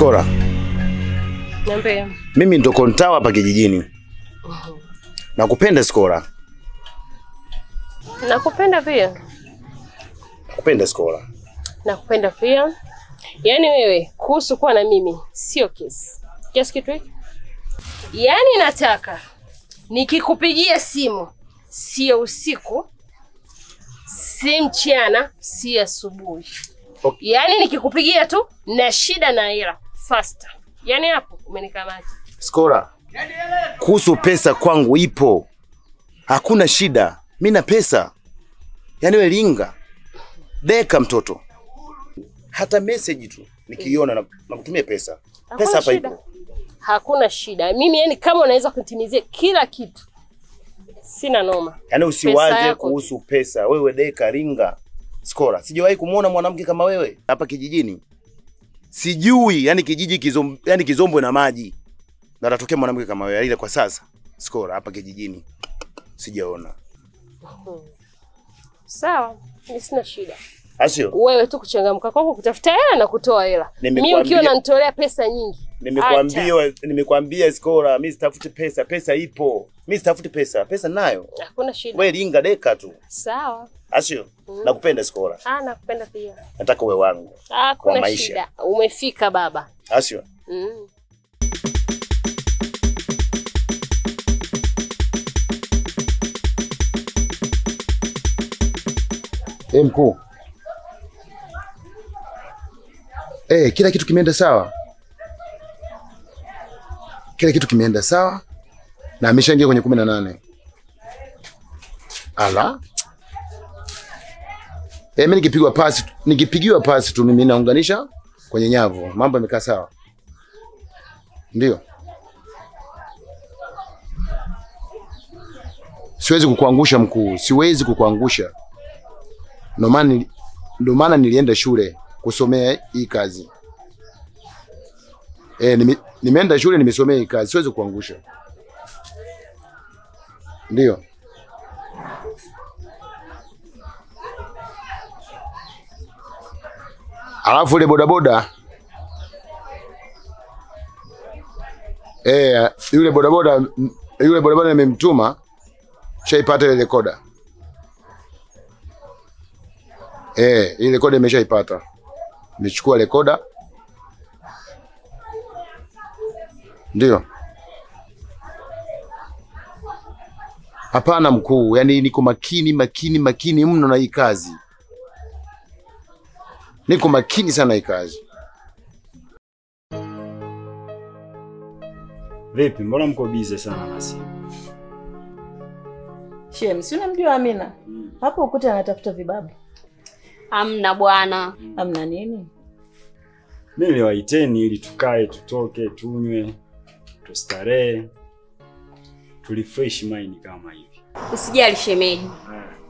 Skora. Niambie. Mimi ndo kontawa hapa kijijini. Nakupenda Skora. Nakupenda pia. Nakupenda Skora. Nakupenda pia. Yaani wewe kuhusu kuwa na mimi sio kesi. Kiasi kitu hiki? Yaani nataka nikikupigia simu sio usiku, si mchana, si asubuhi. Okay. Yaani nikikupigia tu na shida na hela faster. Yaani hapo umenikamata. Skora. Kuhusu pesa kwangu ipo. Hakuna shida. Mimi na pesa. Yaani wewe linga. Deka mtoto. Hata message tu nikiona na kutumia pesa. Pesa hapa ipo. Hakuna shida. Mimi yani kama unaweza kutimizia kila kitu. Sina noma. Yaani usiwaze kuhusu pesa. Wewe deka ringa. Skora. Sijawahi kumuona mwanamke kama wewe hapa kijijini. Sijui, yani kijiji kizombwe na maji. Na atatokea mwanamke kama wewe ile kwa sasa. Skora hapa kijijini. Sijaona. Sawa, mimi sina shida. Asio? Wewe tu kuchangamka kwako kutafuta hela na kutoa hela. Mimi ukiwa unanitolea pesa nyingi. Nimekwambia Skora, mimi sitafuti pesa, pesa ipo. Mimi sitafuti pesa, pesa nayo. Hakuna shida. Wewe linga deka tu. Sawa. Asio? Nakupenda Skora. Nakupenda pia. Nataka uwe wangu. Hakuna shida. Umefika baba. Asio? Mkuu. Kila kitu kimeenda sawa. Kila kitu kimeenda sawa. Na ameshaingia kwenye 18. Ala. Mimi nikipigiwa pasi tu mimi naunganisha kwenye nyavu. Mambo yamekaa sawa. Ndio. Siwezi kukuangusha mkuu, siwezi kukuangusha. Ndio maana nilienda shule kusomea hii kazi. Nimeenda shule nimesomea hii kazi, siwezi kuangusha. Ndio. Alafu ile bodaboda. Yule bodaboda nimemtuma shaipata ile rekoda. Ile rekoda imeshaipata. Nimechukua rekoda. Ndio. Hapana mkuu, yani niko makini mno na hii kazi. Niko makini sana hii kazi. Vipi, mbona mko busy sana nasi? Shem, si unamjua Amina? Hapo ukuta anatafuta vibabu. Hamna bwana. Hamna nini? Mimi niliwaiteni ili tukae, tutoke, tunywe, tustarehe, tulifresh mind kama hivi. Usijali shemeji.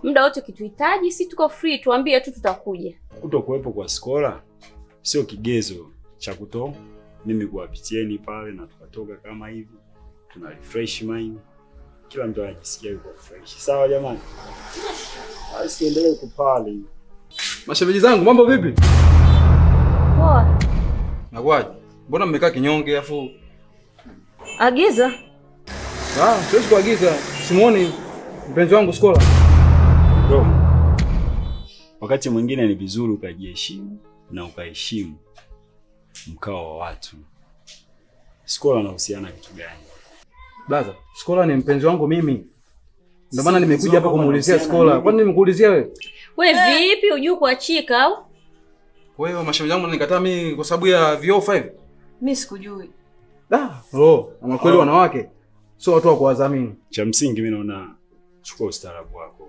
Muda wote ukituhitaji, si tuko free, tuambie tu tutakuja. Kutokuwepo kwa Skora sio kigezo cha mimi kuwapitieni pale na tukatoka kama hivi. Tuna refresh mind. Kila mtu anajisikia yuko fresh. Sawa jamani? Basi endelee kupale. Mashemeji zangu, mambo vipi? Poa. Nakwaje? Mbona mmekaa kinyonge afu? Agiza. Siwezi kuagiza. Simuoni mpenzi wangu Skora. Bro. Wakati mwingine ni vizuri ukajiheshimu na ukaheshimu mkao wa watu. Skora anahusiana kitu gani? Blaza, Skora ni mpenzi wangu mimi. Ndio maana nimekuja hapa kumuulizia Skora. Kwani nimekuulizia wewe? Wewe vipi hujui kuachika au? Wewe mashemeji yangu nikataa mimi kwa sababu ya VO5. Mimi sikujui. Ama kweli wanawake sio watu wa kuwadhamini. Cha msingi mimi naona chukua ustaarabu wako.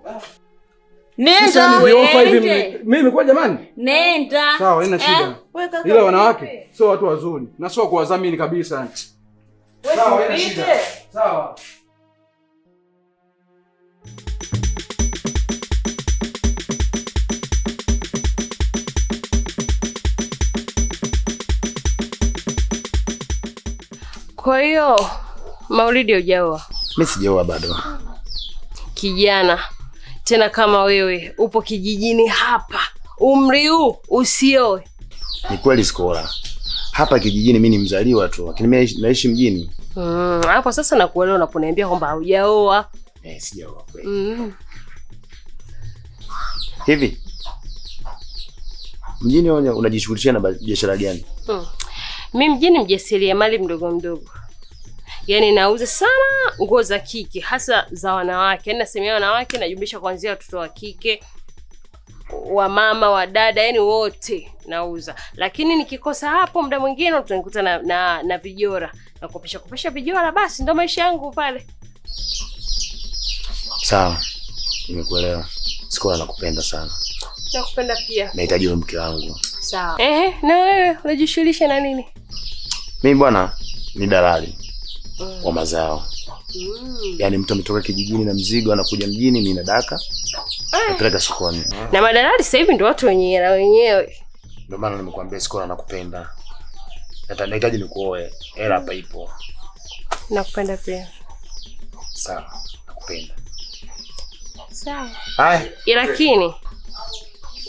Nenda wewe. Mimi kwa jamani? Nenda. Sawa, haina shida. Ila wanawake sio watu wazuri na sio kuwadhamini kabisa. Sawa, haina shida. Sawa. Kwa hiyo Maulidi hujaoa? Mimi sijaoa bado. Kijana tena kama wewe upo kijijini hapa, umri huu usioe. Ni kweli Skora. hapa kijijini mimi ni mzaliwa tu, lakini mimi naishi mjini. Hapo sasa nakuelewa unaponiambia kwamba hujaoa. Sijaoa kweli. Hivi mjini unajishughulisha na biashara gani? Mimi mjini mjasiriamali mdogo mdogo. Yaani nauza sana nguo za kike, hasa za wanawake. Yaani nasemea wanawake najumlisha kuanzia watoto wa kike, wa mama, wa dada, yani wote nauza. Lakini nikikosa hapo muda mwingine utanikuta na vijora. Na kupisha vijora, basi ndo maisha yangu pale. Sawa. Nimekuelewa. Skola nakupenda sana. Nakupenda pia. Nahitaji mke wangu. Sawa. Na wewe unajishughulisha na nini? Mimi bwana ni dalali wa mazao. Yaani mtu ametoka kijijini na mzigo anakuja mjini, mimi nadaka. Napeleka sokoni. Na madalali sasa hivi ndio watu wenyewe. Ndio maana nimekuambia Skola nakupenda. Nahitaji nikuoe. Hela hapa ipo. Nakupenda pia. Sawa. Nakupenda. Sawa. Hai. Lakini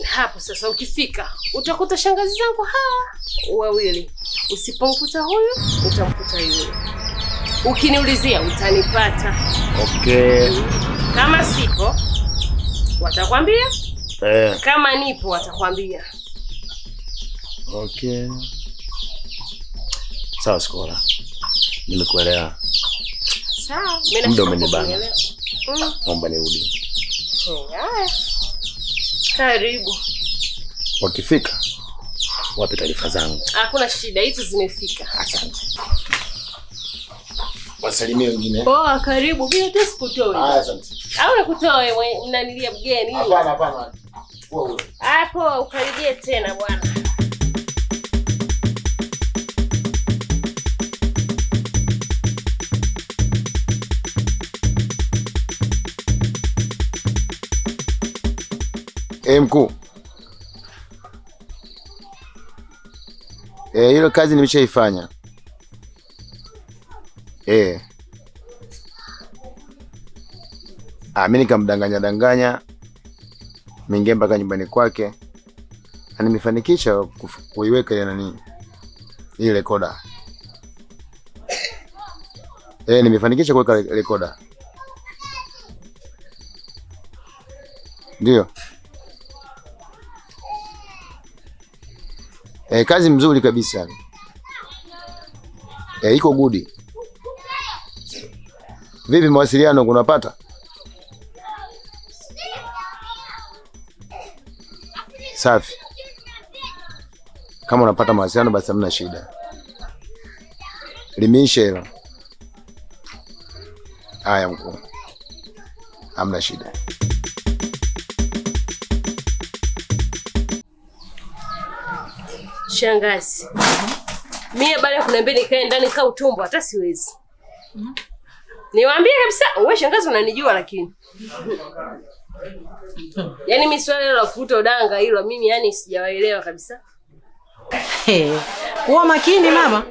hapo sasa ukifika utakuta shangazi zangu wawili. Usipomkuta huyu utamkuta yule. Ukiniulizia utanipata. Okay. Kama sipo watakwambia. Kama nipo watakwambia. Okay. Sawa Skola. Nimekuelewa. Sawa. Muda umenibana. Naomba nirudi. Karibu. Wakifika wape taarifa zangu. Hakuna shida, hizo zimefika. Asante. Wasalimie wengine. Poa, karibu. Bila hata sikutoe. Asante. Au nakutoe mnanilia mgeni? Hapana. Chukua ule. Hapo ukaribie tena bwana. Mkuu. Hilo kazi nimeshaifanya. Mimi nikamdanganya mingia mpaka nyumbani kwake. Na nimefanikisha kuiweka ile nani? Ile rekoda. Nimefanikisha kuweka rekoda. Ndio. Kazi mzuri kabisa. Iko good. Vipi mawasiliano unapata? Safi. Kama unapata mawasiliano basi hamna shida. Limisha hilo. Haya mkuu. Hamna shida. Shangazi. Mimi baada ya kuniambia nikae ndani kaa utumbo hata siwezi. Niwaambie kabisa, wewe shangazi unanijua lakini. Yaani mimi swali la kufuta udanga hilo mimi yani sijawaelewa kabisa. Kuwa makini mama.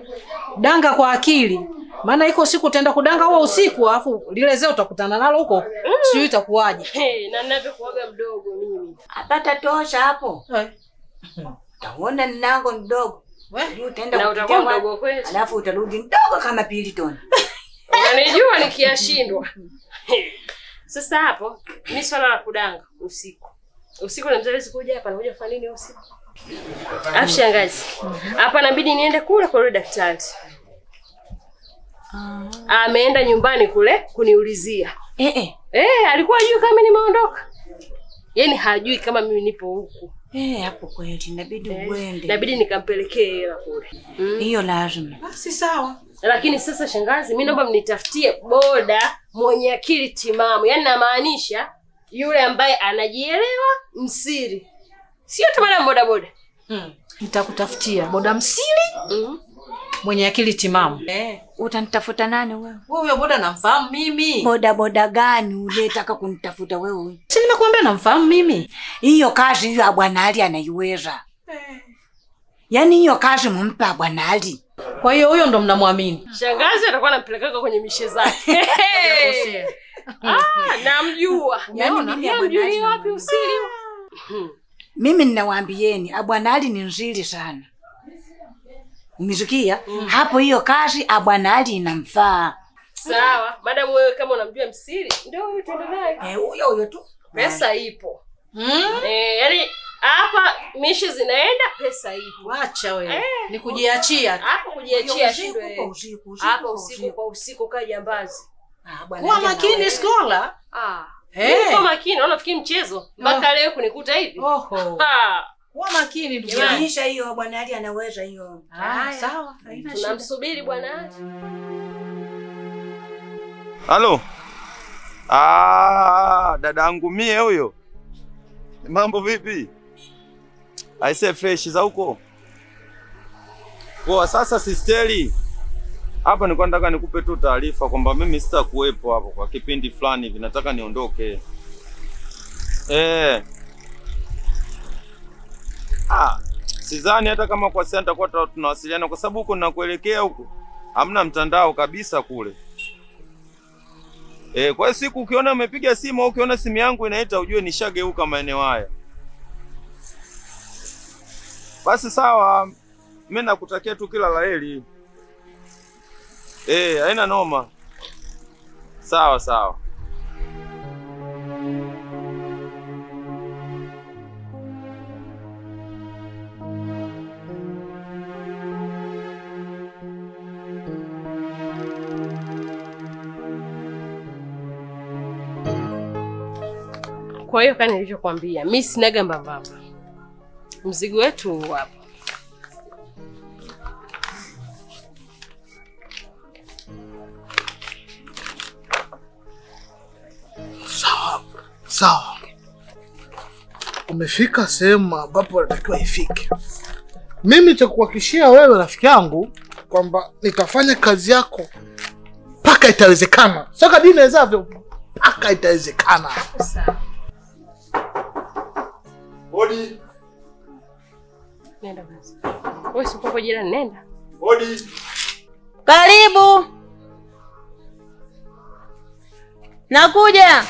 Danga kwa akili. Maana iko siku utaenda kudanga huo usiku alafu lile zeo utakutana nalo huko. Sio itakuwaje? Na ninavyokuaga mdogo mimi. Apata tosha hapo. Utaona ninango mdogo. Wewe utaenda utakuwa mdogo kweli. Alafu utarudi mdogo kama Piliton. Unanijua nikiashindwa. Sasa hapo mimi swala la kudanga usiku. Usiku na mzazi kuja hapa anakuja kufanya nini usiku? Shangazi. Hapa inabidi niende kule kwa daktari. Ameenda nyumbani kule kuniulizia. Alikuwa hajui kama nimeondoka. Yaani hajui kama mimi nipo huku. Hapo kweli inabidi uende. Inabidi nikampelekee hela kule. Hiyo lazima. Basi sawa. Lakini sasa shangazi, mimi naomba mnitafutie boda mwenye akili timamu. Yaani namaanisha yule ambaye anajielewa msiri. Sio tu boda. Nitakutafutia boda msiri. Mwenye akili timamu. Utanitafuta nani wewe? Wewe boda namfahamu mimi. Boda gani unataka kunitafuta wewe? Si nimekuambia namfahamu mimi. Hiyo kazi hiyo ya Bwana Ali anaiweza. Yaani hiyo kazi mumpa Bwana Ali. Kwa hiyo huyo ndo mnamwamini. Shangazi atakuwa anampeleka kwenye mishe zake. Namjua. Namjui wapi usiri? Mimi ninawaambieni, Bwana Ali ni nzuri sana. Umesikia? Hapo hiyo kazi Bwana Ali inamfaa. Sawa, madam wewe kama unamjua msiri, ndio huyo tuende naye. Huyo tu. Pesa ipo. Yaani hapa mishi zinaenda, pesa ipo. Acha wewe. Ni kujiachia. Hapa kujiachia shindwe. Hapa usiku kaa jambazi. Kuwa makini Skola. Kwa makini, unafikiri mchezo? Mpaka leo kunikuta hivi. Oho. Kuwa makini ndugu yangu. Yanisha hiyo Bwana Ali anaweza hiyo. Sawa. Tunamsubiri Bwana Ali. Halo. Dadangu mie huyo. Mambo vipi? Aise fresh za huko. Poa, sasa sisteri. Hapa nilikuwa nataka nikupe tu taarifa kwamba mimi sitakuwepo hapo kwa kipindi fulani hivi, nataka niondoke. Sidhani hata kama kwa sasa tutakuwa tunawasiliana kwa sababu huko ninakuelekea huko hamna mtandao kabisa kule. Kwa hiyo siku ukiona umepiga simu au ukiona simu yangu inaita ujue nishageuka maeneo haya. Basi sawa, mimi nakutakia tu kila laheri. Haina noma. Sawa sawa. Kwa hiyo kama nilivyokuambia, mimi sinaga mbambamba. Mzigo wetu hapa. Sawa. Umefika sehemu ambapo unatakiwa ifike. Mimi cha kuhakikishia wewe rafiki yangu kwamba nitafanya kazi yako mpaka itawezekana. Sio kadri inawezavyo, mpaka itawezekana. Sawa. Hodi. Nenda basi. Wewe sio kwa jirani, nenda. Hodi. Karibu. Nakuja.